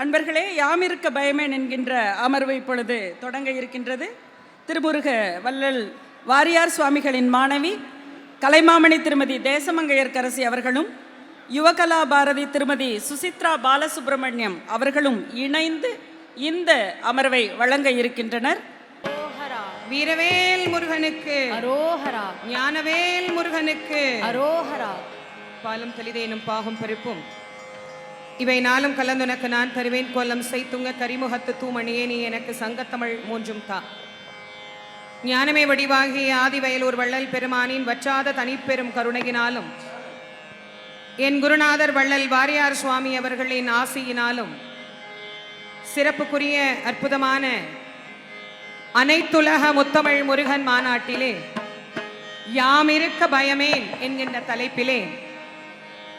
அன்பர்களே, யாமிருக்க பயமேன் என்கின்ற அமர்வு இப்பொழுது தொடங்க இருக்கின்றது. திருமுருக வள்ளல் வாரியார் சுவாமிகளின் மாணவி கலைமாமணி திருமதி தேசமங்கையர்க்கரசி அவர்களும் யுவகலா பாரதி திருமதி சுசித்ரா பாலசுப்ரமணியம் அவர்களும் இணைந்து இந்த அமர்வை வழங்க இருக்கின்றனர். வீரவேல் முருகனுக்கு அரோஹரா, ஞானவேல் முருகனுக்கு அரோஹரா. பாலும் தெளிதேனும் பாகும் பருப்பும் இவை நாளும் கலந்துனக்கு நான் தருவேன். கோலம் செய்துங்க கரிமுகத்து தூமணியே நீ எனக்கு சங்கத்தமிழ் மூன்றும் தா. ஞானமே வடிவாகிய ஆதிவயலூர் வள்ளல் பெருமானின் வற்றாத தனிப்பெரும் கருணையினாலும் என் குருநாதர் வள்ளல் வாரியார் சுவாமி அவர்களின் ஆசியினாலும் சிறப்புக்குரிய அற்புதமான அனைத்துலக முத்தமிழ் முருகன் மாநாட்டிலே யாமிருக்க பயமேன் என்கின்ற தலைப்பிலே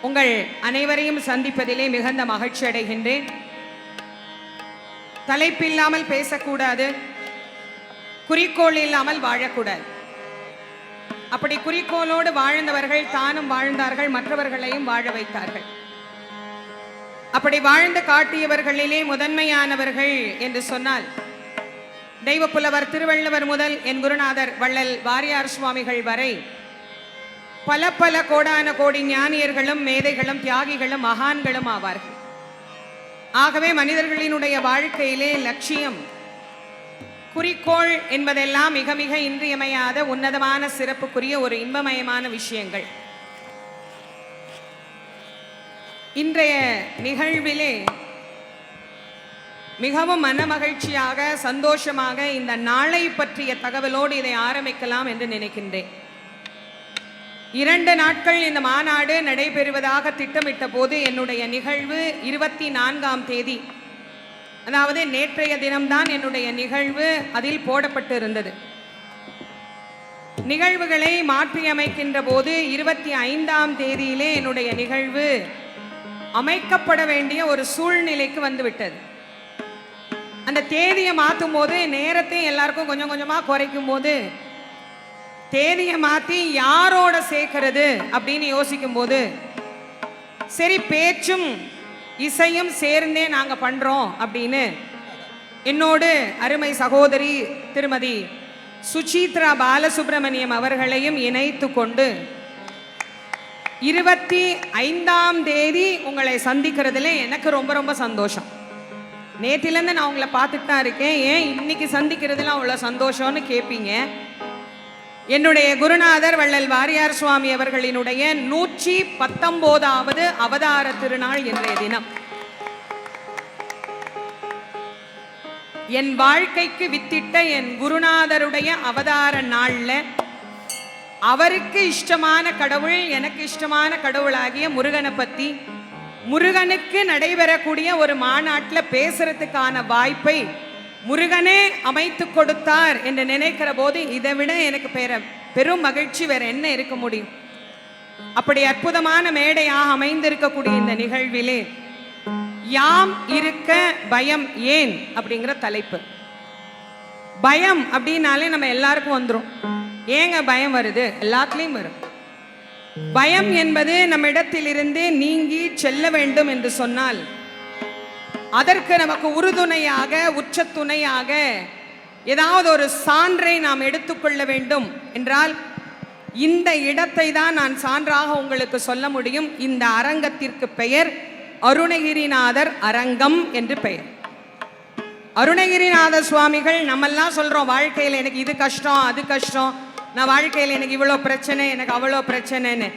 உங்கள் அனைவரையும் சந்திப்பதிலே மிகுந்த மகிழ்ச்சி அடைகின்றேன். தலைப்பில்லாமல் பேசக்கூடாது, குறிக்கோள் இல்லாமல் வாழக்கூடாது. அப்படி குறிக்கோளோடு வாழ்ந்தவர்கள் தானும் வாழ்ந்தார்கள், மற்றவர்களையும் வாழ வைத்தார்கள். அப்படி வாழ்ந்து காட்டியவர்களிலே முதன்மையானவர்கள் என்று சொன்னால் தெய்வப்புலவர் திருவள்ளுவர் முதல் என் குருநாதர் வள்ளல் வாரியார் சுவாமிகள் வரை பல பல கோடான கோடி ஞானியர்களும் மேதைகளும் தியாகிகளும் மகான்களும் ஆவார்கள். ஆகவே மனிதர்களினுடைய வாழ்க்கையிலே லட்சியம், குறிக்கோள் என்பதெல்லாம் மிக மிக இன்றியமையாத உன்னதமான சிறப்புக்குரிய ஒரு இன்பமயமான விஷயங்கள். இன்றைய நிகழ்விலே மிகவும் மனமகிழ்ச்சியாக சந்தோஷமாக இந்த நாளை பற்றிய தகவலோடு இதை ஆரம்பிக்கலாம் என்று நினைக்கின்றேன். 2 நாட்கள் இந்த மாநாடு நடைபெறுவதாக திட்டமிட்ட போது என்னுடைய நிகழ்வு 24ஆம் தேதி, அதாவது நேற்றைய தினம்தான் என்னுடைய நிகழ்வு அதில் போடப்பட்டு இருந்தது. நிகழ்வுகளை மாற்றியமைக்கின்ற போது 25ஆம் தேதியிலே என்னுடைய நிகழ்வு அமைக்கப்பட வேண்டிய ஒரு சூழ்நிலைக்கு வந்துவிட்டது. அந்த தேதியை மாற்றும் போது நேரத்தை எல்லாருக்கும் கொஞ்சம் கொஞ்சமாக குறைக்கும் போது தேதியை மாற்றி யாரோட சேர்க்கிறது அப்படின்னு யோசிக்கும் போது சரி பேச்சும் இசையும் சேர்ந்தே நாங்கள் பண்ணுறோம் அப்படின்னு என்னோடு அருமை சகோதரி திருமதி சுசித்ரா பாலசுப்ரமணியம் அவர்களையும் இணைத்து கொண்டு 25ஆம் தேதி உங்களை சந்திக்கிறதுல எனக்கு ரொம்ப ரொம்ப சந்தோஷம். நேற்றிலேருந்து நான் உங்களை பார்த்துட்டு தான் இருக்கேன். ஏன் இன்னைக்கு சந்திக்கிறதுல அவ்வளோ சந்தோஷம்னு கேட்பீங்க. என்னுடைய குருநாதர் வள்ளல் வாரியார் சுவாமி அவர்களினுடைய 119வது அவதார திருநாள் இன்றைய தினம். என் வாழ்க்கைக்கு வித்திட்ட என் குருநாதருடைய அவதார நாள்ல அவருக்கு இஷ்டமான கடவுள், எனக்கு இஷ்டமான கடவுளாகிய முருகனை பத்தி, முருகனுக்கு நடைபெறக்கூடிய ஒரு மாநாட்டில் பேசுறதுக்கான வாய்ப்பை முருகனே அமைத்து கொடுத்தார் என்று நினைக்கிற போது இதை விட எனக்கு பெரும் மகிழ்ச்சி வேற என்ன இருக்க முடியும். அப்படி அற்புதமான மேடையாக அமைந்திருக்கக்கூடிய இந்த நிகழ்விலே யாம் இருக்க பயம் ஏன் அப்படிங்கிற தலைப்பு. பயம் அப்படின்னாலே நம்ம எல்லாருக்கும் வந்துடும். ஏங்க பயம் வருது? எல்லாத்துலேயும் வரும். பயம் என்பது நம்ம இடத்திலிருந்து நீங்கி செல்ல வேண்டும் என்று சொன்னால் அதற்கு நமக்கு உறுதுணையாக உச்ச துணையாக ஏதாவது ஒரு சான்றை நாம் எடுத்துக்கொள்ள வேண்டும் என்றால் இந்த இடத்தை தான் நான் சான்றாக உங்களுக்கு சொல்ல முடியும். இந்த அரங்கத்திற்கு பெயர் அருணகிரிநாதர் அரங்கம் என்று பெயர். அருணகிரிநாத சுவாமிகள் நம்மெல்லாம் சொல்றோம் வாழ்க்கையில் எனக்கு இது கஷ்டம் அது கஷ்டம், நான் வாழ்க்கையில் எனக்கு இவ்வளோ பிரச்சனை எனக்கு அவ்வளோ பிரச்சனைன்னு.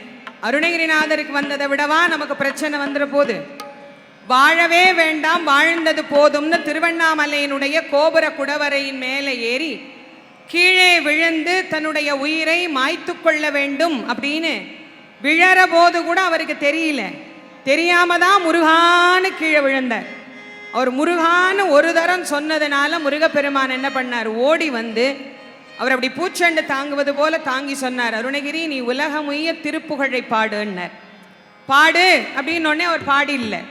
அருணகிரிநாதருக்கு வந்ததை விடவா நமக்கு பிரச்சனை வந்துட போது? வாழவே வேண்டாம் வாழ்ந்தது போதும்னு திருவண்ணாமலையினுடைய கோபுர குடவரையின் மேலே ஏறி கீழே விழுந்து தன்னுடைய உயிரை மாய்த்து கொள்ள வேண்டும் அப்படின்னு விழற போது கூட அவருக்கு தெரியல. தெரியாம தான் முருகான்னு கீழே விழுந்தார். அவர் முருகான்னு ஒரு தரம் சொன்னதுனால முருகப்பெருமான் என்ன பண்ணார்? ஓடி வந்து அவர் அப்படி பூச்செண்டு தாங்குவது போல தாங்கி சொன்னார், அருணகிரி நீ உலகமுய்ய திருப்புகழை பாடுன்னார். பாடு அப்படின்னு ஒன்னே அவர் பாடில்லை.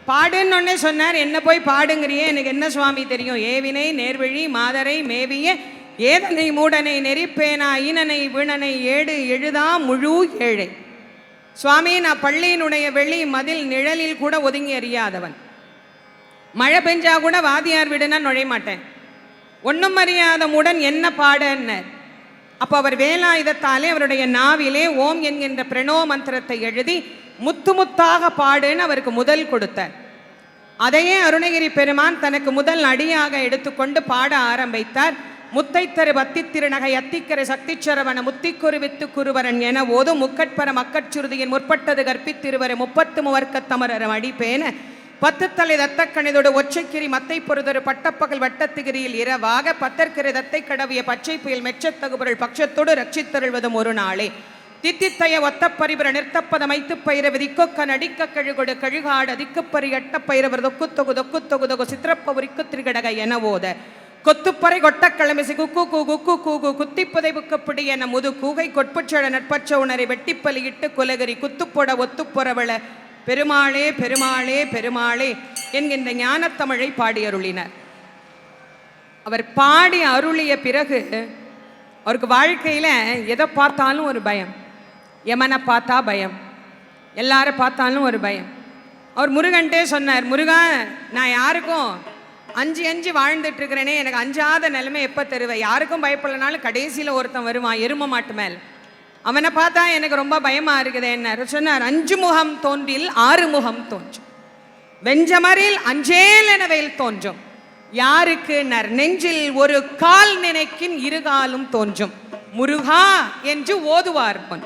பாடுன்னு ஒன்னே சொன்னார். என்ன போய் பாடுங்கிறியே, எனக்கு என்ன சுவாமி தெரியும்? ஏவினை நேர்வழி மாதரை மேவிய ஏதனை மூடனை நெறிப்பேனா ஈனனை வீணனை ஏடு எழுதா முழு ஏழை. சுவாமி நான் பள்ளியினுடைய வெளி மதில் நிழலில் கூட ஒதுங்கி அறியாதவன். மழை பெஞ்சா கூட வாதியார் வீடுனா நுழைய மாட்டேன். ஒன்றும் அறியாத முடன் என்ன பாடன்னர். அப்போ அவர் வேலாயுதத்தாலே அவருடைய நாவிலே ஓம் என்கின்ற பிரணோ மந்திரத்தை எழுதி முத்து முத்தாக பாடுன்னு அவருக்கு முதல் கொடுத்தார். அதையே அருணகிரி பெருமான் தனக்கு முதல் அடியாக எடுத்துக்கொண்டு பாட ஆரம்பித்தார். முத்தைத்தரு பத்தி திருநகை அத்திக்கரை சக்திச்சரவண முத்திக்குரு வித்து குருவரன் என ஓதும் முக்கட்பர மக்கட்சுருதியின் முற்பட்டது கற்பித்திருவரை 33 தமரர் அடிப்பேன 10 தலை தத்தக்கணிதோடு ஒற்றைக்கிரி மத்தை பொறுதொரு பட்டப்பகல் வட்டத்திகிரியில் இரவாக பத்தற்கிரை தத்தை கடவிய பச்சை புயல் மெச்சத்தகுபொருள் பட்சத்தோடு ரட்சித்தருள்வதும் ஒரு நாளே தித்தித்தைய ஒத்தப்பரிபுர நிறுத்தப்பத மைத்து பயிரவு திக்கொக்க நடிக்க கழுகொடு கழுகாடு திக்குப்பறி எட்ட பயிரவர் தொக்கு தொகு சித்திரப்பவுரிக்கு திரிகடக என ஓத கொத்துப்பறை கொட்டக்கிழமிசி குக்கு குக்கு கூகு குத்திப்புதை புக்கப்பிடி என முது கூகை கொட்புச்சழ நட்பச்ச உணரை வெட்டிப்பலியிட்டு குலகரி குத்துப்பொட ஒத்துப்புறவள பெருமாளே பெருமாளே பெருமாளே என்கின்ற ஞானத்தமிழை பாடி அருளினார். அவர் பாடி அருளிய பிறகு அவருக்கு வாழ்க்கையில் எதை பார்த்தாலும் ஒரு பயம். யமனை பார்த்தா பயம், எல்லாரை பார்த்தாலும் ஒரு பயம். அவர் முருகன்ட்டே சொன்னார், முருகா நான் யாருக்கும் அஞ்சு வாழ்ந்துட்டு இருக்கிறேனே, எனக்கு அஞ்சாத நிலைமை எப்போ தருவேன்? யாருக்கும் பயப்படலனாலும் கடைசியில் ஒருத்தன் வருவான் எரும மாட்டு மேல், அவனை பார்த்தா எனக்கு ரொம்ப பயமாக இருக்குது என்ன சொன்னார். 5 முகம் தோன்றில் 6 முகம் தோன்றும், வெஞ்சமரில் அஞ்சேல் எனவேல் தோன்றும். யாருக்கு நெஞ்சில் ஒரு கால் நினைக்கின் 2 காலும் தோன்றும். முருகா என்று ஓதுவார் பொன்.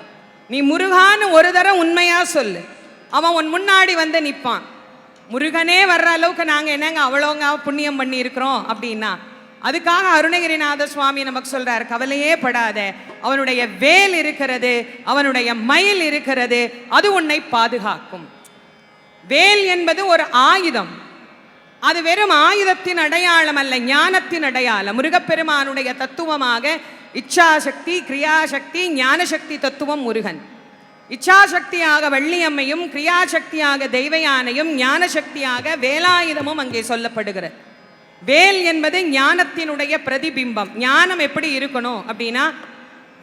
நீ முருகான்னு ஒரு தரம் உண்மையா சொல்லு, அவன் உன் முன்னாடி வந்து நிற்பான். முருகனே வர்ற அளவுக்கு நாங்கள் என்னங்க அவ்வளோங்க புண்ணியம் பண்ணி இருக்கிறோம் அப்படின்னா, அதுக்காக அருணகிரிநாத சுவாமி நமக்கு சொல்றார், கவலையே படாத, அவனுடைய வேல் இருக்கிறது, அவனுடைய மயில் இருக்கிறது, அது உன்னை பாதுகாக்கும். வேல் என்பது ஒரு ஆயுதம், அது வெறும் ஆயுதத்தின் அடையாளம் அல்ல, ஞானத்தின் அடையாளம். முருகப்பெருமானுடைய தத்துவமாக இச்சாசக்தி, கிரியாசக்தி, ஞானசக்தி தத்துவம் முருகன். இச்சாசக்தியாக வள்ளியம்மையும், கிரியாசக்தியாக தெய்வயானையும், ஞானசக்தியாக வேலாயுதமும் அங்கே சொல்லப்படுகிறது. வேல் என்பது ஞானத்தினுடைய பிரதிபிம்பம். ஞானம் எப்படி இருக்கணும் அப்படின்னா,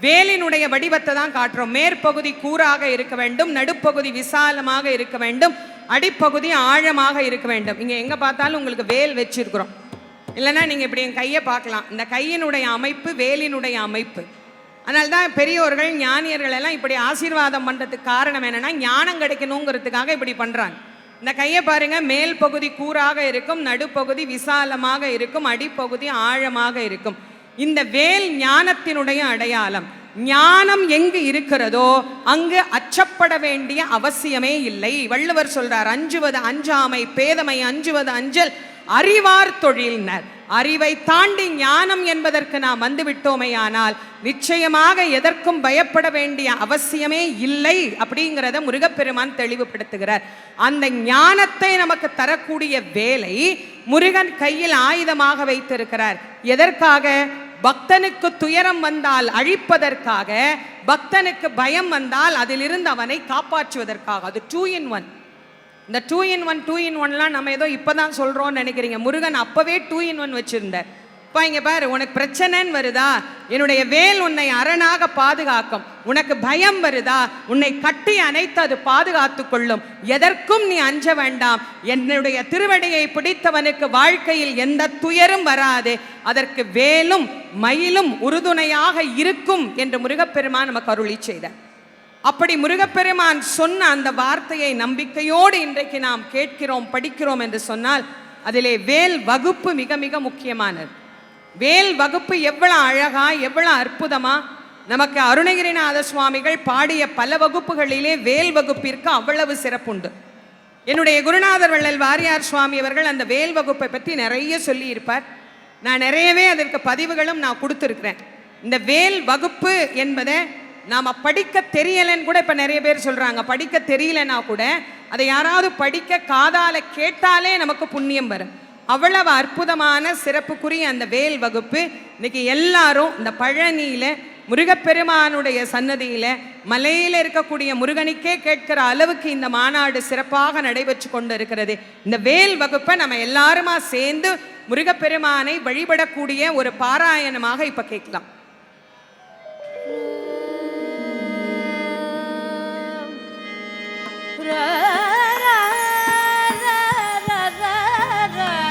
வேலினுடைய வடிவத்தை தான் காட்டுறோம். மேற்பகுதி கூராக இருக்க வேண்டும், நடுப்பகுதி விசாலமாக இருக்க வேண்டும், அடிப்பகுதி ஆழமாக இருக்க வேண்டும். இங்கே எங்கே பார்த்தாலும் உங்களுக்கு வேல் வச்சிருக்கிறோம். இல்லைன்னா நீங்கள் இப்படி என் கையை பார்க்கலாம், இந்த கையினுடைய அமைப்பு வேலினுடைய அமைப்பு. அதனால்தான் பெரியோர்கள் ஞானியர்கள் எல்லாம் இப்படி ஆசீர்வாதம் பண்ணுறதுக்கு காரணம் என்னென்னா, ஞானம் கிடைக்கணுங்கிறதுக்காக இப்படி பண்ணுறாங்க. இந்த கையை பாருங்க, மேல் பகுதி கூராக இருக்கும், நடுப்பகுதி விசாலமாக இருக்கும், அடிப்பகுதி ஆழமாக இருக்கும். இந்த வேல் ஞானத்தினுடைய அடையாளம். ஞானம் எங்கு இருக்கிறதோ அங்கு அச்சப்பட வேண்டிய அவசியமே இல்லை. வள்ளுவர் சொல்றார், அஞ்சுவது அஞ்சாமை பேதமை அஞ்சுவது அஞ்சல் அறிவார் தொழில்னர். அறிவை தாண்டி ஞானம் என்பதற்கு நாம் வந்துவிட்டோமே ஆனால் நிச்சயமாக எதற்கும் பயப்பட வேண்டிய அவசியமே இல்லை அப்படிங்கிறத முருகப்பெருமான் தெளிவுபடுத்துகிறார். அந்த ஞானத்தை நமக்கு தரக்கூடிய வேலை முருகன் கையில் ஆயுதமாக வைத்திருக்கிறார். எதற்காக? பக்தனுக்கு துயரம் வந்தால் அழிப்பதற்காக, பக்தனுக்கு பயம் வந்தால் அதிலிருந்து அவனை காப்பாற்றுவதற்காக. அது 2 in 1. இந்த 2 in 1 நம்ம ஏதோ இப்போதான் சொல்கிறோன்னு நினைக்கிறீங்க. முருகன் அப்போவே 2 in 1 வச்சுருந்தார். இப்போ இங்கே பாரு, உனக்கு பிரச்சனைன்னு வருதா, என்னுடைய வேல் உன்னை அரணாக பாதுகாக்கும். உனக்கு பயம் வருதா, உன்னை கட்டி அணைத்து அது பாதுகாத்து கொள்ளும். எதற்கும் நீ அஞ்ச வேண்டாம். என்னுடைய திருவடியை பிடித்தவனுக்கு வாழ்க்கையில் எந்த துயரும் வராது. அதற்கு வேலும் மயிலும் உறுதுணையாக இருக்கும் என்று முருகப்பெருமான் நமக்கு அருளி செய்தார். அப்படி முருகப்பெருமான் சொன்ன அந்த வார்த்தையை நம்பிக்கையோடு இன்றைக்கு நாம் கேட்கிறோம், படிக்கிறோம் என்று சொன்னால் அதிலே வேல் வகுப்பு மிக மிக முக்கியமானது. வேல் வகுப்பு எவ்வளவு அழகா, எவ்வளவு அற்புதமா நமக்கு அருணகிரிநாத சுவாமிகள் பாடிய பல வகுப்புகளிலே வேல் வகுப்பிற்கு அவ்வளவு சிறப்புண்டு. என்னுடைய குருநாதர் வள்ளல் வாரியார் சுவாமி அவர்கள் அந்த வேல் வகுப்பை பற்றி நிறைய சொல்லி இருப்பார். நான் நிறையவே அதற்கு பதிவுகளும் நான் கொடுத்துருக்கிறேன். இந்த வேல் வகுப்பு என்பதை நாம் படிக்க தெரியலன்னு கூட இப்போ நிறைய பேர் சொல்கிறாங்க. படிக்க தெரியலன்னா கூட அதை யாராவது படிக்க காதால கேட்டாலே நமக்கு புண்ணியம் வரும். அவ்வளவு அற்புதமான சிறப்புக்குரிய அந்த வேல் வகுப்பு இன்னைக்கு எல்லாரும் இந்த பழனியில் முருகப்பெருமானுடைய சன்னதியில் மலையில் இருக்கக்கூடிய முருகனுக்கே கேட்கிற அளவுக்கு இந்த மாநாடு சிறப்பாக நடைபெற்று கொண்டு இருக்கிறது. இந்த வேல் வகுப்பை நம்ம எல்லாருமா சேர்ந்து முருகப்பெருமானை வழிபடக்கூடிய ஒரு பாராயணமாக இப்போ கேட்கலாம். ra ra ra ra ra ra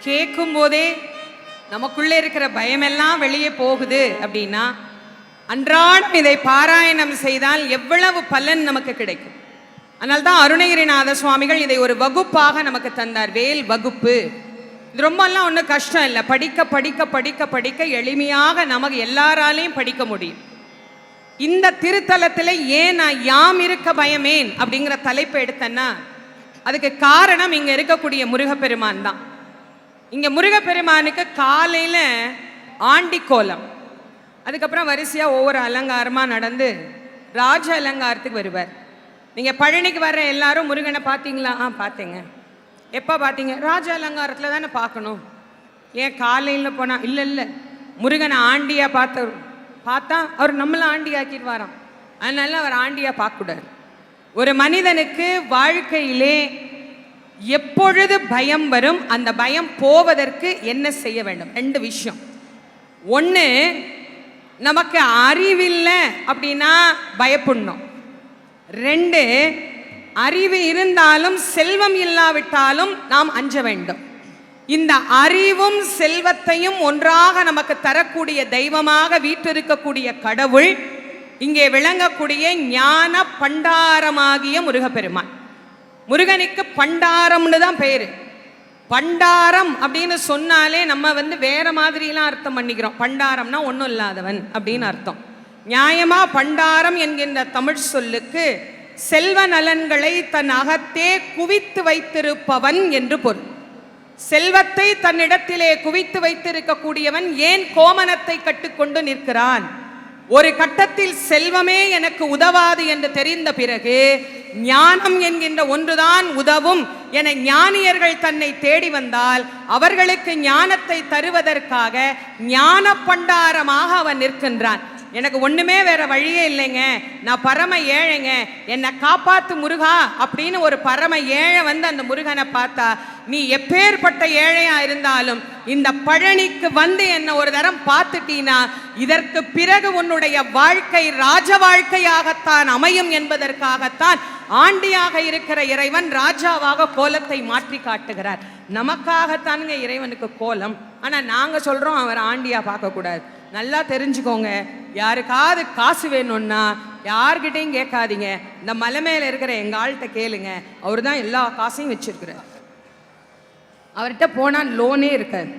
கேட்கும் போதே நமக்குள்ளே இருக்கிற பயமெல்லாம் வெளியே போகுது அப்படின்னா அன்றாடம் இதை பாராயணம் செய்தால் எவ்வளவு பலன் நமக்கு கிடைக்கும். அதனால்தான் அருணகிரிநாத சுவாமிகள் இதை ஒரு வகுப்பாக நமக்கு தந்தார். வேல் வகுப்பு. இது ரொம்பலாம் ஒன்றும் கஷ்டம் இல்லை. படிக்க படிக்க படிக்க படிக்க எளிமையாக நமக்கு எல்லாராலையும் படிக்க முடியும். இந்த திருத்தலத்தில் ஏன் நான் யாம் இருக்க பயமேன் அப்படிங்கிற தலைப்பு எடுத்தேன்னா அதுக்கு காரணம் இங்கே இருக்கக்கூடிய முருகப்பெருமான் தான். இங்கே முருகப்பெருமானுக்கு காலையில் ஆண்டி கோலம், அதுக்கப்புறம் வரிசையாக ஒவ்வொரு அலங்காரமாக நடந்து ராஜ அலங்காரத்துக்கு வருவார். நீங்கள் பழனிக்கு வர்ற எல்லாரும் முருகனை பார்த்தீங்களா? பார்த்தேங்க. எப்போ பார்த்தீங்க? ராஜ அலங்காரத்தில் தானே பார்க்கணும். ஏன் காலையில் போனால்? இல்லை முருகனை ஆண்டியாக பார்த்தா அவர் நம்மள ஆண்டி ஆக்கிடுவாராம். அதனால அவர் ஆண்டியா பார்க்கக்கூடாது. ஒரு மனிதனுக்கு வாழ்க்கையிலே எப்பொழுது பயம் வரும், அந்த பயம் போவதற்கு என்ன செய்ய வேண்டும்? 2 விஷயம். ஒன்று, நமக்கு அறிவில்லை அப்படின்னா பயப்படணும். 2, அறிவு இருந்தாலும் செல்வம் இல்லாவிட்டாலும் நாம் அஞ்ச வேண்டும். இந்த அறிவும் செல்வத்தையும் ஒன்றாக நமக்கு தரக்கூடிய தெய்வமாக வீற்றிருக்கக்கூடிய கடவுள், இங்கே விளங்கக்கூடிய ஞான பண்டாரமாகிய முருகப்பெருமான். முருகனுக்கு பண்டாரம்னு தான் பேரு. பண்டாரம் அப்படின்னு சொன்னாலே நம்ம வேற மாதிரிலாம் அர்த்தம் பண்ணிக்கிறோம். பண்டாரம்னா ஒன்றும் இல்லாதவன் அப்படின்னு அர்த்தம். நியாயமா பண்டாரம் என்கின்ற தமிழ் சொல்லுக்கு செல்வ நலன்களை தன் அகத்தே குவித்து வைத்திருப்பவன் என்று பொருள். செல்வத்தை தன்னிடத்திலே குவித்து வைத்திருக்கக்கூடியவன் ஏன் கோமனத்தை கட்டுக்கொண்டு நிற்கிறான்? ஒரு கட்டத்தில் செல்வமே எனக்கு உதவாது என்று தெரிந்த பிறகு ஞானம் என்கின்ற ஒன்றுதான் உதவும் என ஞானியர்கள் தன்னை தேடி வந்தால் அவர்களுக்கு ஞானத்தை தருவதற்காக ஞான பண்டாரமாக அவன் நிற்கின்றான். எனக்கு ஒண்ணுமே வேற வழியே இல்லைங்க, நான் பரம ஏழைங்க, என்னை காப்பாத்து முருகா அப்படின்னு ஒரு பரம ஏழை அந்த முருகனை பார்த்தா, நீ எப்பேற்பட்ட ஏழையா இருந்தாலும் இந்த பழனிக்கு என்ன ஒரு தரம் பார்த்துட்டீனா இதற்கு பிறகு உன்னுடைய வாழ்க்கை ராஜ வாழ்க்கையாகத்தான் அமையும் என்பதற்காகத்தான் ஆண்டியாக இருக்கிற இறைவன் ராஜாவாக கோலத்தை மாற்றி காட்டுகிறார். நமக்காகத்தானுங்க இறைவனுக்கு கோலம். ஆனா நாங்க சொல்றோம் அவர் ஆண்டியா பார்க்க கூடாது. நல்லா தெரிஞ்சுக்கோங்க, யாருக்காவது காசு வேணும்னா யார்கிட்டையும் கேட்காதீங்க, இந்த மலை மேல இருக்கிற எங்க ஆள்கிட்ட கேளுங்க, அவர் தான் எல்லா காசையும் வச்சிருக்கிறார். அவர்கிட்ட போனால் லோனே இருக்காது.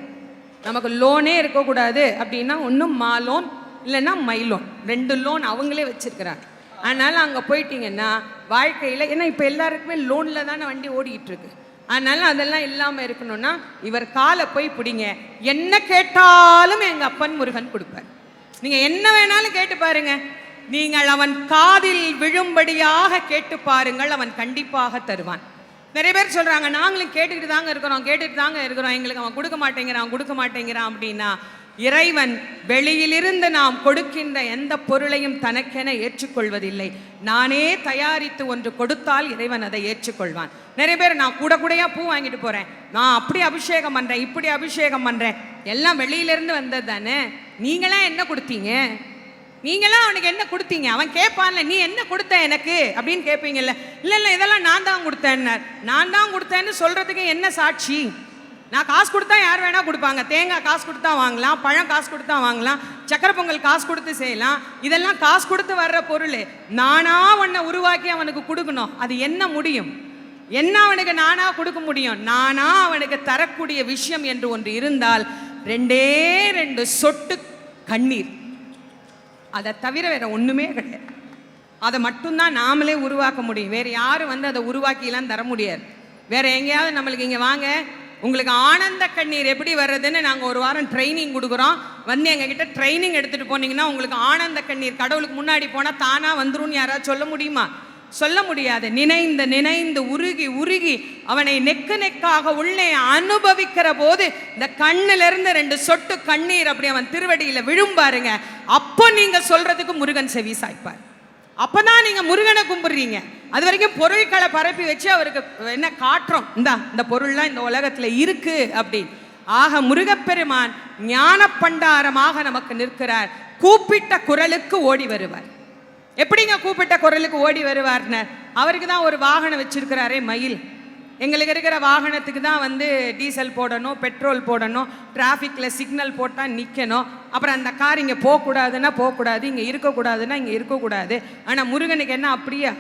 நமக்கு லோனே இருக்கக்கூடாது அப்படின்னா ஒன்றும் மா லோன் இல்லைன்னா மை லோன், 2 லோன் அவங்களே வச்சிருக்கிறாங்க. அதனால அங்கே போயிட்டீங்கன்னா வாழ்க்கையில், ஏன்னா இப்போ எல்லாருக்குமே லோனில் தானே வண்டி ஓடிக்கிட்டு இருக்கு. அதனால அதெல்லாம் இல்லாமல் இருக்கணும்னா இவர் காலை போய் பிடிங்க, என்ன கேட்டாலும் எங்கள் அப்பன் முருகன் கொடுப்பார். நீங்கள் என்ன வேணாலும் கேட்டு பாருங்க, நீங்கள் அவன் காதில் விழும்படியாக கேட்டு பாருங்கள், அவன் கண்டிப்பாக தருவான். நிறைய பேர் சொல்கிறாங்க நாங்களும் கேட்டுக்கிட்டு தாங்க இருக்கிறோம், எங்களுக்கு அவன் கொடுக்க மாட்டேங்கிறான் அப்படின்னா, இறைவன் வெளியிலிருந்து நாம் கொடுக்கின்ற எந்த பொருளையும் தனக்கென ஏற்றுக்கொள்வதில்லை. நானே தயாரித்து ஒன்று கொடுத்தால் இறைவன் அதை ஏற்றுக்கொள்வான். நிறைய பேர் நான் கூடையா பூ வாங்கிட்டு போறேன், நான் அப்படி அபிஷேகம் பண்றேன், இப்படி அபிஷேகம் பண்றேன், எல்லாம் வெளியிலிருந்து வந்தது தானே. நீங்களாம் என்ன கொடுத்தீங்க? நீங்களாம் அவனுக்கு என்ன கொடுத்தீங்க? அவன் கேட்பான்ல, நீ என்ன கொடுத்த எனக்கு அப்படின்னு கேட்பீங்கல்ல. இல்லை இதெல்லாம் நான் தான் கொடுத்தேன்னு சொல்றதுக்கு என்ன சாட்சி? நான் காசு கொடுத்தா யார் வேணா கொடுப்பாங்க. தேங்காய் காசு கொடுத்தா வாங்கலாம், பழம் காசு கொடுத்தா வாங்கலாம், சக்கரை பொங்கல் காசு கொடுத்து செய்யலாம். இதெல்லாம் காசு கொடுத்து வர்ற பொருள். நானா உன்னை உருவாக்கி அவனுக்கு கொடுக்கணும். அது என்ன முடியும்? என்ன அவனுக்கு நானா கொடுக்க முடியும்? நானா அவனுக்கு தரக்கூடிய விஷயம் என்று ஒன்று இருந்தால் 2 சொட்டு கண்ணீர். அதை தவிர வேற ஒண்ணுமே கிடையாது. அதை மட்டும்தான் நாமளே உருவாக்க முடியும். வேற யாரும் அதை உருவாக்கிலாம் தர முடியாது. வேற எங்கேயாவது நம்மளுக்கு இங்கே வாங்க, உங்களுக்கு ஆனந்த கண்ணீர் எப்படி வர்றதுன்னு நாங்கள் ஒரு வாரம் ட்ரைனிங் கொடுக்குறோம், எங்ககிட்ட ட்ரைனிங் எடுத்துகிட்டு போனீங்கன்னா உங்களுக்கு ஆனந்த கண்ணீர் கடவுளுக்கு முன்னாடி போனால் தானாக வந்துரும்னு யாராவது சொல்ல முடியுமா? சொல்ல முடியாது. நினைந்து உருகி அவனை நெக்காக உள்ளே அனுபவிக்கிற போது இந்த கண்ணிலிருந்து 2 சொட்டு கண்ணீர் அப்படி அவன் திருவடியில் விழும்பாருங்க. அப்போ நீங்க சொல்றதுக்கு முருகன் செவி சாய்ப்பார். அப்பதான் நீங்க முருகனை கும்பிடுறீங்க. அது வரைக்கும் பொருட்களை பரப்பி வச்சு அவருக்கு என்ன காட்டுறோம், இந்த பொருள்லாம் இந்த உலகத்துல இருக்கு அப்படின்னு. ஆக முருகப்பெருமான் ஞான பண்டாரமாக நமக்கு நிற்கிறார். கூப்பிட்ட குரலுக்கு ஓடி வருவார். எப்படிங்க கூப்பிட்ட குரலுக்கு ஓடி வருவார்னு? அவருக்கு தான் ஒரு வாகனம் வச்சிருக்கிறாரே, மயில். எங்களுக்கு இருக்கிற வாகனத்துக்கு தான் டீசல் போடணும், பெட்ரோல் போடணும், டிராஃபிக்கில் சிக்னல் போட்டால் நிற்கணும். அப்புறம் அந்த கார் இங்கே போகக்கூடாதுன்னா போகக்கூடாது, இங்கே இருக்கக்கூடாதுன்னா இங்கே இருக்கக்கூடாது. ஆனால் முருகனுக்கு என்ன அப்படியா?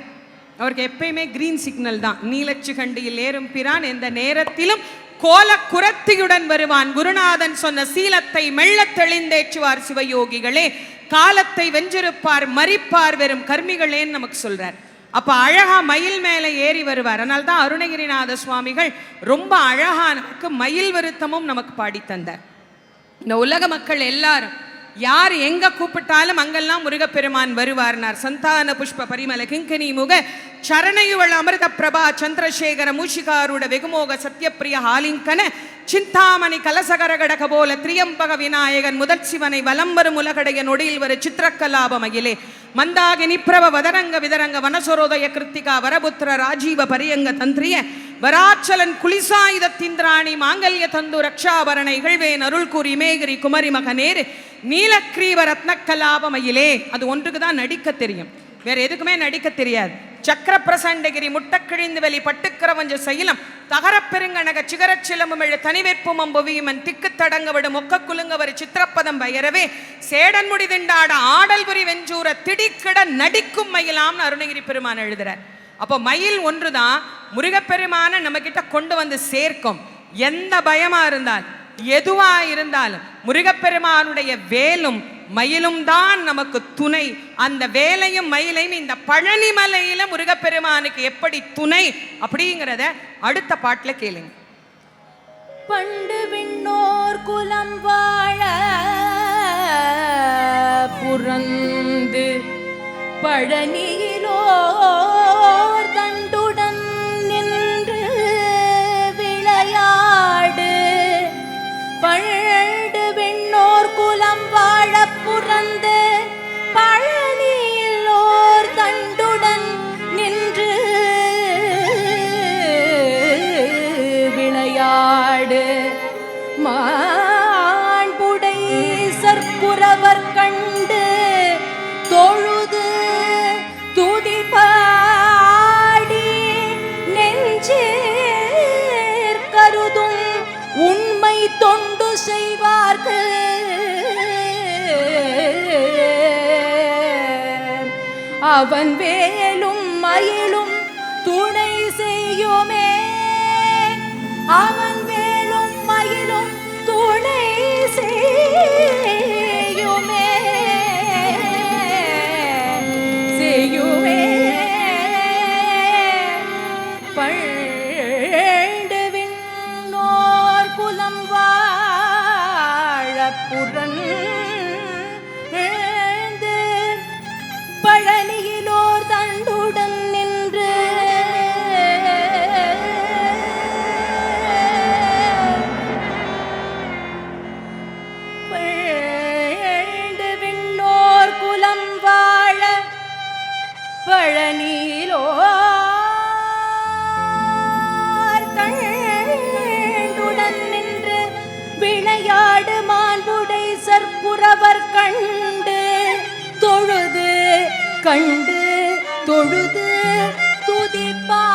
அவருக்கு எப்பயுமே கிரீன் சிக்னல் தான். நீலச்சிகண்டியில் ஏறும் பிரான் எந்த நேரத்திலும் கோல குரத்தியுடன் வருவான். குருநாதன் சொன்ன சீலத்தை மெல்ல தெளிந்தேற்றுவார் சிவயோகிகளே, காலத்தை வென்றிருப்பார் மறிப்பார் வெறும் கர்மிகளேன்னு நமக்கு சொல்றார். அப்ப அழகா மயில் மேலே ஏறி வருவார். அதனால தான் அருணகிரிநாத சுவாமிகள் ரொம்ப அழகா நமக்கு மயில் விருத்தமும் நமக்கு பாடி தந்தார். இந்த உலக மக்கள் எல்லாரும் யார் எங்க கூப்பிட்டாலும் அங்கெல்லாம் முருகப்பெருமான் வருவார்னார். சந்தான புஷ்ப பரிமல கிங்கனி முக சரணையுவள் அமிர்த பிரபா சந்திரசேகர மூஷிகாருட வெகுமோக சத்யப்பிரிய ஹாலிங்கன சிந்தாமணி கலசகரகடக போல திரியம்பக விநாயகன் முதற் சிவனை வலம் வரும் உலகடைய நொடியில் வரு சித்திரக்கலாப மகிலே மந்தாகினி பிரப வதரங்க விதரங்க வனசரோதய கிருத்திகா வரபுத்திர ராஜீவ பரியங்க தந்திரிய வராச்சலன் குலிசாயுத திந்திராணி மாங்கல்ய தந்து ரக்ஷாபரண இகழ்வேன் அருள் கூறி மேகிரி குமரி மகனேரு நீலக்ரீவ ரத்னக்கலாப மயிலே. அது ஒன்றுக்கு தான் நடிக்க தெரியும், வேற எதுக்குமே நடிக்க தெரியாது. சக்கர பிரசண்டகிரி முட்டக்கிழிந்து வெளி பட்டுக்கரவஞ்ச சைலம் தகரப்பெருங்கனக சிகரச் சிலம்புமெழு தனிவேற்பும் அம்புவியுமன் திக்கு தடங்க விடு மொக்க குலுங்கவரு சித்திரப்பதம் பயரவே சேடன் முடிதிண்டாட ஆடல் புரி வெஞ்சூர திடிக்கிட நடிக்கும் மயிலாம்னு அருணகிரி பெருமான் எழுதுறார். அப்போ மயில் ஒன்றுதான் முருகப்பெருமான நம்ம கிட்ட கொண்டு வந்து சேர்க்கும். எந்த பயமா இருந்தால் எதுவா இருந்தாலும் முருகப்பெருமானுடைய வேலும் மயிலும் தான் நமக்கு துணை. அந்த வேலையும் மயிலையும் இந்த பழனிமலையில முருகப்பெருமானுக்கு எப்படி துணை அப்படிங்கிறத அடுத்த பாட்டுல கேளுங்க. பண்டு விண்ணோர் குலம் வாழ புறந்து பழனியிலோர் தண்டுடன் நின்று விளையாடு. பண்டு விண்ணோர் குலம் வாழ புறந்து பழனியிலோர் தண்டுடன் நின்று விளையாடு. மாண்புடை சற்புரவர் கண்டு தொழுது துதி பாடி நெஞ்சேர் கருதும் உண்மை தொண்டு செய்வார்கள். அவன் வேலும் மயிலும் துணை செய்யுமே. அவன் வேலும் மயிலும் துணை செய்யுமே செய்யுமே. பண்டு விண்ணோர் குலம் வாழ புறந்து பழனியிலோர் தண்டுடன் நின்று பண்டு விண்ணோர் குலம் வாழ பழனியிலோர் தண்டுடன் நின்று விளையாடு. மாண்புடை சற்புரவர் கண்டு தொழுது கண்டு தொழுது துதி பாடி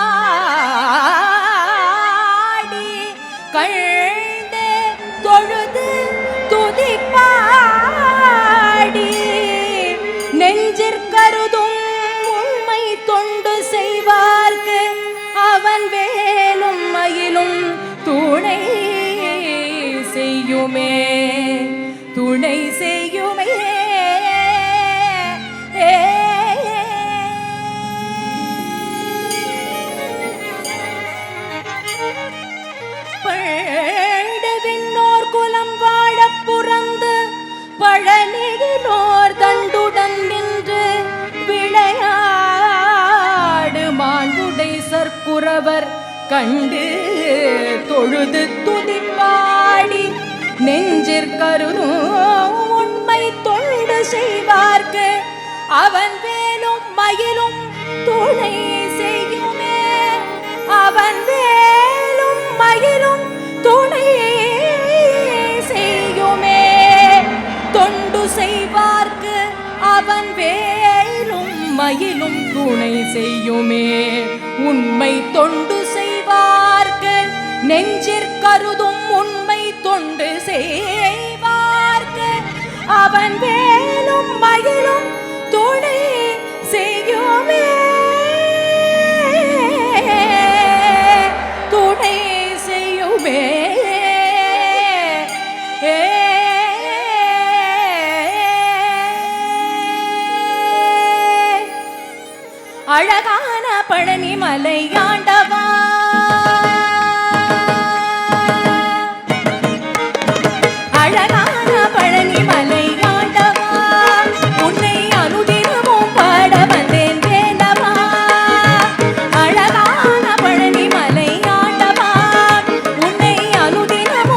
கண்டு தொழுது துதி பாடி நெஞ்சிற்கருதும் உண்மை தொண்டு செய்வார்க்கு அவன் வேலும் மயிலும் துணை செய்யுமே துணை செய்யுமே. பழவிண்ணோர் குலம் வாழ புறந்து பழனியிலோர் தண்டுடன் நின்று விளையாடு. மாண்புடை சற்புரவர் கண்டு தொழுது துதி பாடி நெஞ்சிற்கருதும் உண்மை தொண்டு செய்வார்க்கு அவன் வேலும் மயிலும் துணை செய்யுமே. அவன் வேலும் மயிலும் துணை செய்யுமே. தொண்டு செய்வார்க்கு அவன் வேலும் மயிலும் துணை செய்யுமே. உண்மை தொண்டு செய்வார்க்கு நெஞ்சிற்கருதும் உண்மை தொண்டு செய்வார்க்கு அவன் வேலும் மயிலும் துணை செய்யுமே துணை செய்யுமே. அழகான பழனி மலை ஆண்டவா அழகான பழனி மலை ஆண்டவா உன்னை அனுதினமும் பாட வந்தேன் வேண்டவா. அழகான பழனி மலை ஆண்டவா உன்னை அனுதினமும்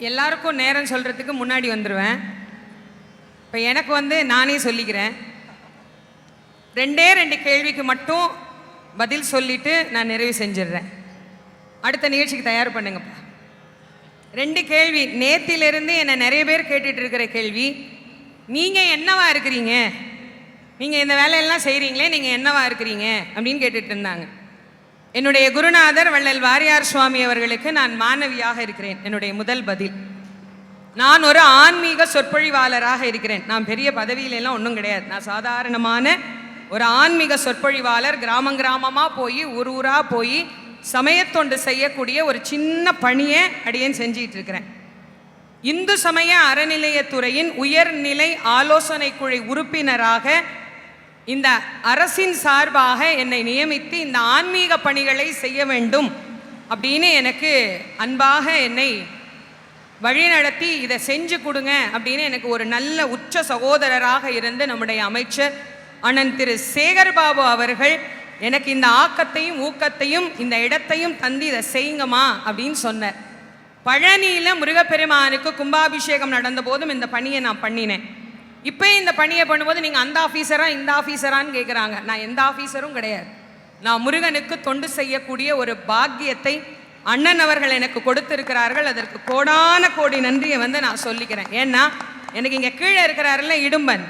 எல்லாருக்கும் நேரம் சொல்கிறதுக்கு முன்னாடி வந்துடுவேன். இப்போ எனக்கு நானே சொல்லிக்கிறேன். 2 கேள்விக்கு மட்டும் பதில் சொல்லிவிட்டு நான் நிறைவு செஞ்சிடுறேன். அடுத்த நிகழ்ச்சிக்கு தயார் பண்ணுங்கப்பா. 2 கேள்வி நேத்திலிருந்து என்னை நிறைய பேர் கேட்டுட்டு இருக்கிற கேள்வி. நீங்கள் என்னவா இருக்கிறீங்க, நீங்கள் இந்த வேலையெல்லாம் செய்கிறீங்களே, நீங்கள் என்னவா இருக்கிறீங்க அப்படின்னு கேட்டுட்டு இருந்தாங்க. என்னுடைய குருநாதர் வள்ளல் வாரியார் சுவாமி அவர்களுக்கு நான் மாணவியாக இருக்கிறேன். என்னுடைய முதல் பதில், நான் ஒரு ஆன்மீக சொற்பொழிவாளராக இருக்கிறேன். நான் பெரிய பதவியிலெல்லாம் ஒன்றும் கிடையாது. நான் சாதாரணமான ஒரு ஆன்மீக சொற்பொழிவாளர். கிராமமாக போய் ஊராக போய் சமயத்தொண்டு செய்யக்கூடிய ஒரு சின்ன பணியை அடியேன் செஞ்சிட்டு இருக்கிறேன். இந்து சமய அறநிலையத்துறையின் உயர்நிலை ஆலோசனை குழு உறுப்பினராக இந்த அரசின் சார்பாக என்னை நியமித்து இந்த ஆன்மீக பணிகளை செய்ய வேண்டும் அப்படின்னு எனக்கு அன்பாக என்னை வழிநடத்தி இதை செஞ்சு கொடுங்க அப்படின்னு எனக்கு ஒரு நல்ல உச்ச சகோதரராக இருந்து நம்முடைய அமைச்சர் அண்ணன் திரு சேகர்பாபு அவர்கள் எனக்கு இந்த ஆக்கத்தையும் ஊக்கத்தையும் இந்த இடத்தையும் தந்து இதை செய்யுங்கம்மா அப்படின்னு சொன்னார். பழனியில் முருகப்பெருமானுக்கு கும்பாபிஷேகம் நடந்த போதும் இந்த பணியை நான் பண்ணினேன். இப்போ இந்த பணியை பண்ணும்போது நீங்கள் அந்த ஆஃபீஸரா இந்த ஆஃபீஸரான்னு கேட்குறாங்க. நான் எந்த ஆஃபீஸரும் கிடையாது. நான் முருகனுக்கு தொண்டு செய்யக்கூடிய ஒரு பாக்கியத்தை அண்ணன் அவர்கள் எனக்கு கொடுத்திருக்கிறார்கள். அதற்கு கோடான கோடி நன்றியை நான் சொல்லிக்கிறேன். ஏன்னா எனக்கு இங்கே கீழே இருக்கிறாருல்ல இடும்பன்,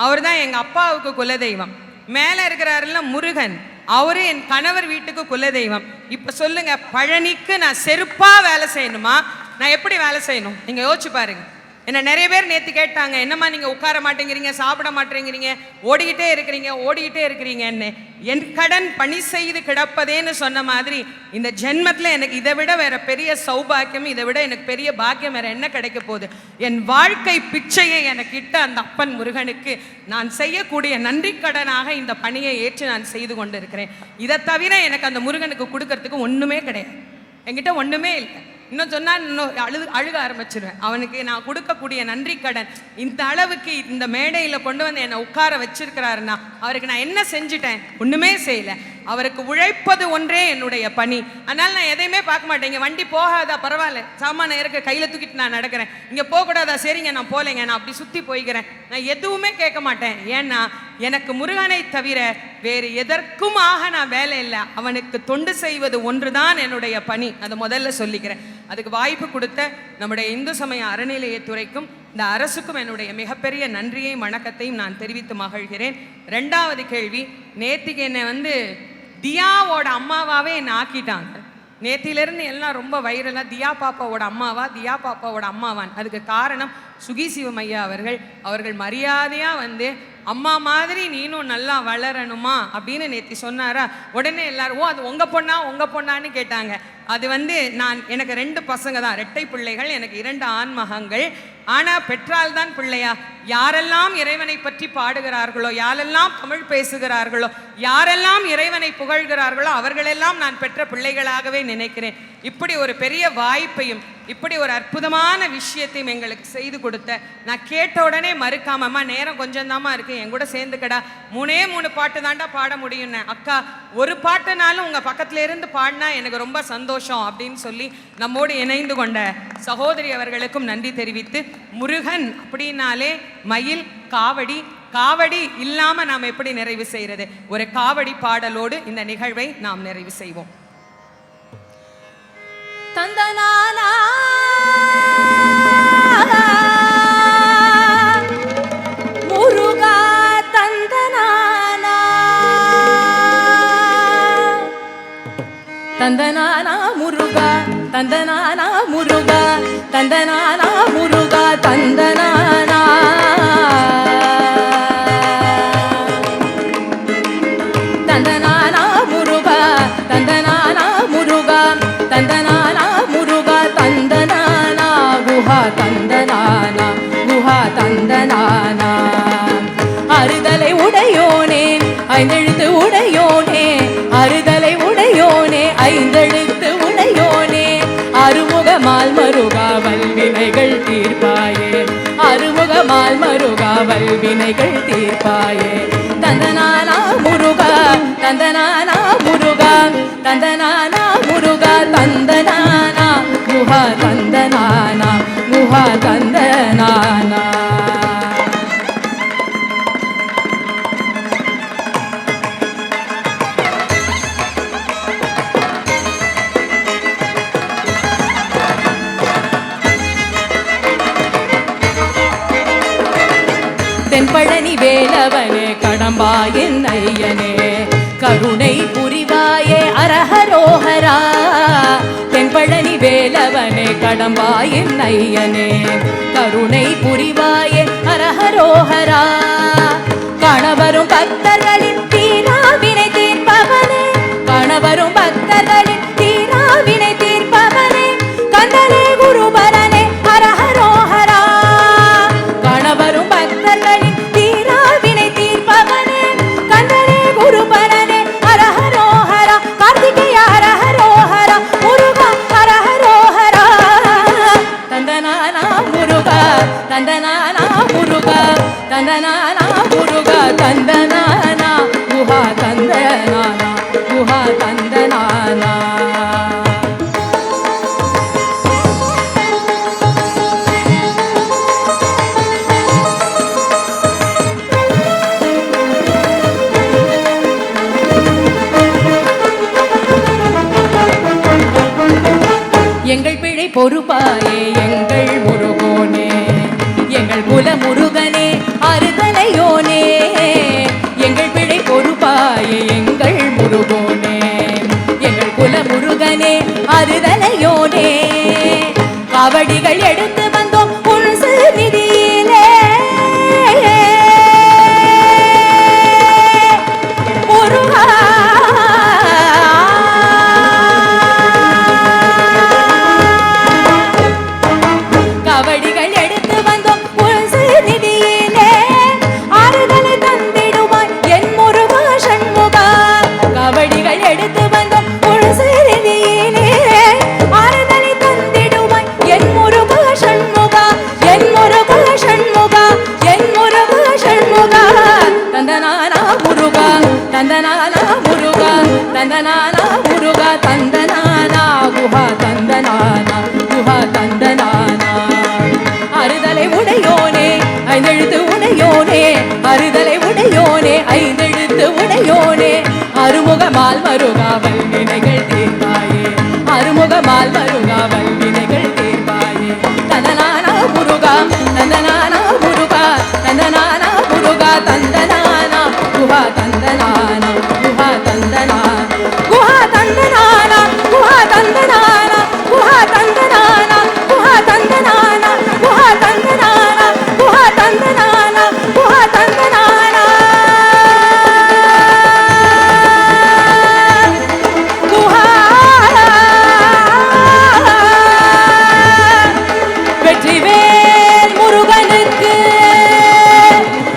அவர் தான் எங்கள் அப்பாவுக்கு குலதெய்வம். மேலே இருக்கிறாருல்ல முருகன், அவரு என் கணவர் வீட்டுக்கு குலதெய்வம். இப்போ சொல்லுங்க, பழனிக்கு நான் செருப்பாக வேலை செய்யணுமா, நான் எப்படி வேலை செய்யணும்? நீங்கள் யோசிச்சு பாருங்க. என்ன நிறைய பேர் நேற்று கேட்டாங்க, என்னம்மா நீங்கள் உட்கார மாட்டேங்கிறீங்க, சாப்பிட மாட்டேங்கிறீங்க, ஓடிக்கிட்டே இருக்கிறீங்க என்ன? என் கடன் பணி செய்து கிடப்பதேன்னு சொன்ன மாதிரி இந்த ஜென்மத்தில் எனக்கு இதை விட வேற பெரிய சௌபாக்கியம், இதை விட எனக்கு பெரிய பாக்கியம் வேற என்ன கிடைக்க போகுது? என் வாழ்க்கை பிச்சையை எனக்கு இட்ட அந்த அப்பன் முருகனுக்கு நான் செய்யக்கூடிய நன்றி கடனாக இந்த பணியை ஏற்று நான் செய்து கொண்டு இருக்கிறேன். இதை தவிர எனக்கு அந்த முருகனுக்கு கொடுக்கறதுக்கு ஒன்றுமே கிடையாது. என்கிட்ட ஒன்றுமே இல்லை. இன்னும் சொன்னால் இன்னும் அழுக ஆரம்பிச்சிருவேன். அவனுக்கு நான் கொடுக்கக்கூடிய நன்றி கடன் இந்த அளவுக்கு இந்த மேடையில் கொண்டு வந்து என்னை உட்கார வச்சிருக்கிறாருன்னா அவருக்கு நான் என்ன செஞ்சுட்டேன்? ஒன்றுமே செய்யலை. அவருக்கு உழைப்பது ஒன்றே என்னுடைய பணி. அதனால் நான் எதையுமே பார்க்க மாட்டேன். இங்கே வண்டி போகாதா, பரவாயில்ல, சாமான இருக்க கையில் தூக்கிட்டு நான் நடக்கிறேன். இங்கே போகக்கூடாதா, சரிங்க நான் போகலைங்க, நான் அப்படி சுற்றி போய்க்கிறேன். நான் எதுவுமே கேட்க மாட்டேன். ஏன்னா எனக்கு முருகனை தவிர வேறு எதற்குமாக நான் வேலை இல்லை. அவனுக்கு தொண்டு செய்வது ஒன்று தான் என்னுடைய பணி. அதை முதல்ல சொல்லிக்கிறேன். அதுக்கு வாய்ப்பு கொடுத்த நம்முடைய இந்து சமய அறநிலையத்துறைக்கும் இந்த அரசுக்கும் என்னுடைய மிகப்பெரிய நன்றியையும் வணக்கத்தையும் நான் தெரிவித்து மகிழ்கிறேன். 2வது கேள்வி, நேத்திக்கு என்னை தியாவோட அம்மாவாவே என்னை ஆக்கிட்டாங்க. நேத்திலிருந்து எல்லாம் ரொம்ப வைரலாக தியா பாப்பாவோட அம்மாவான். அதுக்கு காரணம் சுகி சிவமையா அவர்கள் மரியாதையாக அம்மா மாதிரி நீனும் நல்லா வளரணுமா அப்படின்னு நேத்தி சொன்னாரா. உடனே எல்லாரும் அது உங்கள் பொண்ணான்னு கேட்டாங்க. அது எனக்கு 2 பசங்க தான், 2 பிள்ளைகள். எனக்கு 2 ஆண்மகங்கள். ஆனால் பெற்றால் தான் பிள்ளையா? யாரெல்லாம் இறைவனை பற்றி பாடுகிறார்களோ, யாரெல்லாம் தமிழ் பேசுகிறார்களோ, யாரெல்லாம் இறைவனை புகழ்கிறார்களோ அவர்களெல்லாம் நான் பெற்ற பிள்ளைகளாகவே நினைக்கிறேன். இப்படி ஒரு பெரிய வாய்ப்பையும் இப்படி ஒரு அற்புதமான விஷயத்தையும் எங்களுக்கு செய்து கொடுத்த, நான் கேட்ட உடனே மறுக்காமம்மா நேரம் கொஞ்சம் தாம்மா இருக்கு, என் கூட சேர்ந்துக்கடா, 3 பாட்டு தாண்டா பாட முடியும்னு. அக்கா, ஒரு பாட்டுனாலும் உங்கள் பக்கத்துல இருந்து பாடினா எனக்கு ரொம்ப சந்தோஷம் அப்படின்னு சொல்லி நம்மோடு இணைந்து கொண்ட சகோதரி அவர்களுக்கும் நன்றி தெரிவித்து, முருகன் அப்படின்னாலே மயில், காவடி இல்லாம நாம் எப்படி நிறைவு செய்யறது? ஒரு காவடி பாடலோடு இந்த நிகழ்வை நாம் நிறைவு செய்வோம். தந்தனானா முருகா தந்தனானா, தந்தனானா முருகா, தந்தனானா முருகா, தந்தனானா முருகா, தந்தனானா தந்தனானா முருகா, தந்தனானா முருகா, தந்தனானா முருகா, தந்தனானா குஹா, தந்தனானா குஹா, தந்தனானா. அறுதலை உடையோனே, ஐந்தெழுத்து உடையோனே, அறுதலை உடையோனே, ஐந்தெழுத்து உடையோனே, அருமுகமால் மருகா வல்வினைகள் தீர்ப்பாயே, அருமுகமால் மருகா வல்வினைகள் தீர்ப்பாயே. தந்தனானா முருகா, தந்தனானா முருகா, தந்தனானா முருகா, தந்தனானா குஹா, தந்தனானா தென்பழனி வேலவனே கடம்பா என் ஐயனே கருணை புரிவாயே அரஹரோஹரா தென்பழனி வேலவனே கடம்பா என் ஐயனே கருணை புரிவாயே அரஹரோஹரா கணவரும் பக்தர்களின் தீராவினை தீர்ப்பவனே கணவரும் பக்தர்களின் தீராவினை தீர்ப்பவனே கந்தனே குருபரனே ஹரஹரோஹரா கணவரும் பக்தர்களின் தீராவினை தீர்ப்பவனே கந்தனே குருபரனே ஹரஹரோஹரா கார்த்திகேய ஹரஹரோஹரா முருகா ஹரஹரோஹரா தந்தனானா முருகா தந்தனானா முருகா தந்தனானா முருகா தந்தனானா குஹா தந்தனானா குஹா தந்தனானா எங்கள் பிழை பொறுப்பாயே எங்கள் முருகோனே எங்கள் குல முருகனே அருகலையோனே எங்கள் பிழை பொறுப்பாயே எங்கள் முருகோனே எங்கள் குல முருகனே அருகலையோனே காவடிகள் எடுத்து வந்தோம் உள்சு நிதியிலே முருகா கவடிகள் எடுத்து வந்தோம் உள்சு நிதியிலே ஆறுதலை தந்திடுவாய் என் முருகா சண்முகா கவடிகள் எடுத்து வந்தோம் உள்சு நிதியிலே ஆறுதலை தந்திடுவாய் என் முருகா சண்முகா என் முருகா சண்முகா என் முருகா சண்முகா தந்தனானா முருகா தந்தனானா முருகா தந்தனானா முருகா தந்தனானா குஹா தந்தனானா குஹா தந்தனானா அறுதலை உடையோனே ஐந்தெழுத்து உடையோனே அறுதலை உடையோனே ஐந்தெழுத்து உடையோனே அருமுகமால் மருகாவல் வினைகள் தீர்ப்பாயே அருமுகமால் மருகாவல் வினைகள் தீர்ப்பாயே தந்தனானா முருகா தந்தனானா முருகா தந்தனானா முருகா தந்தனானா குஹா தந்தனானா குஹா தந்தனானா குஹா தந்தனானா குஹா தந்தனானா குஹா தந்தனானா குஹா தந்தனானா குஹா தந்தனானா குஹா தந்தனானா குஹா தந்தனானா குஹா வெற்றிவேல் முருகனுக்கு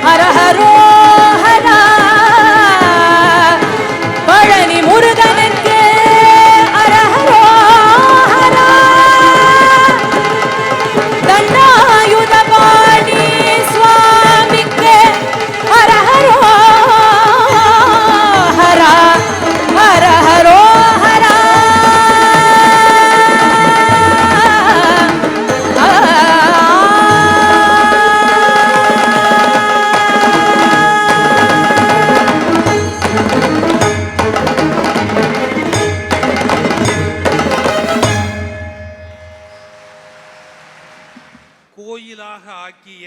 ஹரஹரோஹரா பழனி முருகனுக்கு ஹரஹரோஹரா தண்டாயுதபாணி சுவாமிக்கு ஹரஹரோஹரா ஹரஹரோஹரா கோயிலாக ஆக்கிய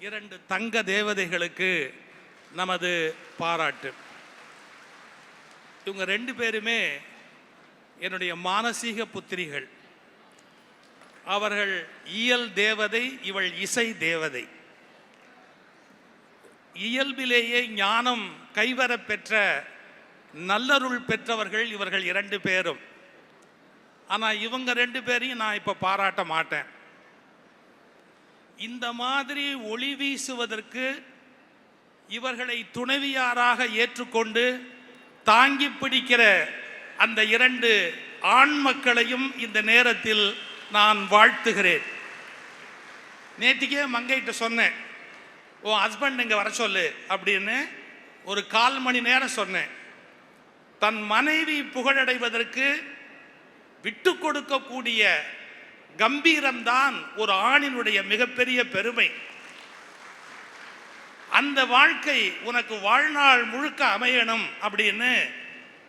இரண்டு தங்க தேவதைகளுக்கு நமது பாராட்டு. இவங்க ரெண்டு பேருமே என்னுடைய மானசீக புத்திரிகள். அவர்கள் இயல் தேவதை, இவள் இசை தேவதை. இயல்பிலேயே ஞானம் கைவர பெற்ற நல்லருள் பெற்றவர்கள் இவர்கள் இரண்டு பேரும். ஆனால் இவங்க ரெண்டு பேரையும் நான் இப்போ பாராட்ட மாட்டேன். இந்த மாதிரி ஒளி வீசுவதற்கு இவர்களை துணைவியாராக ஏற்றுக்கொண்டு தாங்கி பிடிக்கிற அந்த இரண்டு ஆண் மக்களையும் இந்த நேரத்தில் நான் வாழ்த்துகிறேன். நேற்றுக்கே மங்கைகிட்ட சொன்னேன், உன் ஹஸ்பண்ட் இங்கே வர சொல்லு அப்படின்னு. ஒரு 1/4 மணி நேரம் சொன்னேன். தன் மனைவி புகழடைவதற்கு விட்டு கொடுக்கக்கூடிய கம்பீரம்தான் ஒரு ஆணினுடைய மிகப்பெரிய பெருமை. அந்த வாழ்க்கை உனக்கு வாழ்நாள் முழுக்க அமையணும் அப்படின்னு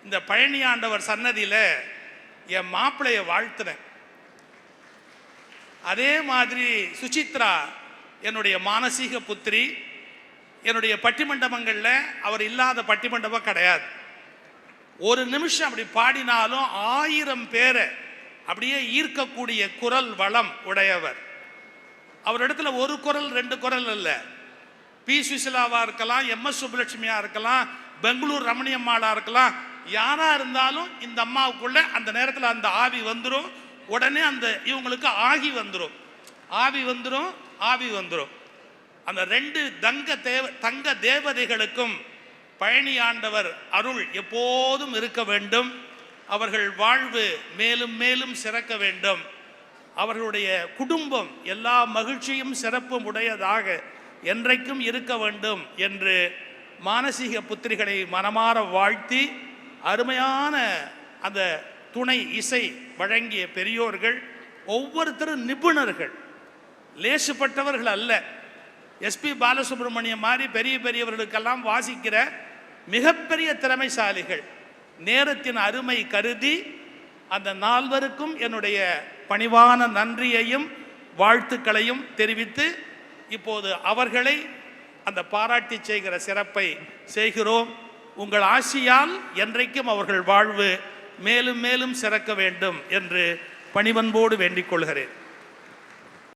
இந்த பழனி ஆண்டவர் சன்னதியில் என் மாப்பிள்ளையை வாழ்த்துனேன். அதே மாதிரி சுசித்ரா என்னுடைய மானசீக புத்திரி, என்னுடைய பட்டிமண்டபங்களில் அவர் இல்லாத பட்டிமண்டபம் கிடையாது. ஒரு நிமிஷம் அப்படி பாடினாலும் 1000 பேரை அப்படியே ஈர்க்கக்கூடிய குரல் வளம் உடையவர். அவரிடத்துல ஒரு குரல் 2 குரல் இல்லை. பி சுசிலாவா இருக்கலாம், MS சுப்புலட்சுமியா இருக்கலாம், பெங்களூர் ரமணியம்மாளா இருக்கலாம், யாரா இருந்தாலும் இந்த அம்மாவுக்குள்ள அந்த நேரத்தில் அந்த ஆவி வந்துடும். உடனே அந்த இவங்களுக்கு ஆவி வந்துடும். அந்த 2 தங்க தேவதைகளுக்கும் பழனி ஆண்டவர் அருள் எப்போதும் இருக்க வேண்டும். அவர்கள் வாழ்வு மேலும் மேலும் சிறக்க வேண்டும். அவர்களுடைய குடும்பம் எல்லா மகிழ்ச்சியும் சிறப்பும் உடையதாக என்றைக்கும் இருக்க வேண்டும் என்று மானசீக புத்திரிகளை மனமாற வாழ்த்தி, அருமையான அந்த துணை இசை வழங்கிய பெரியோர்கள் ஒவ்வொருத்தரும் நிபுணர்கள், லேசுப்பட்டவர்கள் அல்ல. SP பாலசுப்ரமணியம் மாதிரி பெரியவர்களுக்கெல்லாம் வாசிக்கிற மிகப்பெரிய திறமைசாலிகள். நேரத்தின் அருமை கருதி அந்த 4வருக்கும் என்னுடைய பணிவான நன்றியையும் வாழ்த்துக்களையும் தெரிவித்து, இப்போது அவர்களை அந்த பாராட்டி செய்கிற சிறப்பை செய்கிறோம். உங்கள் ஆசியால் என்றைக்கும் அவர்கள் வாழ்வு மேலும் மேலும் சிறக்க வேண்டும் என்று பணிவன்போடு வேண்டிக் கொள்கிறேன்.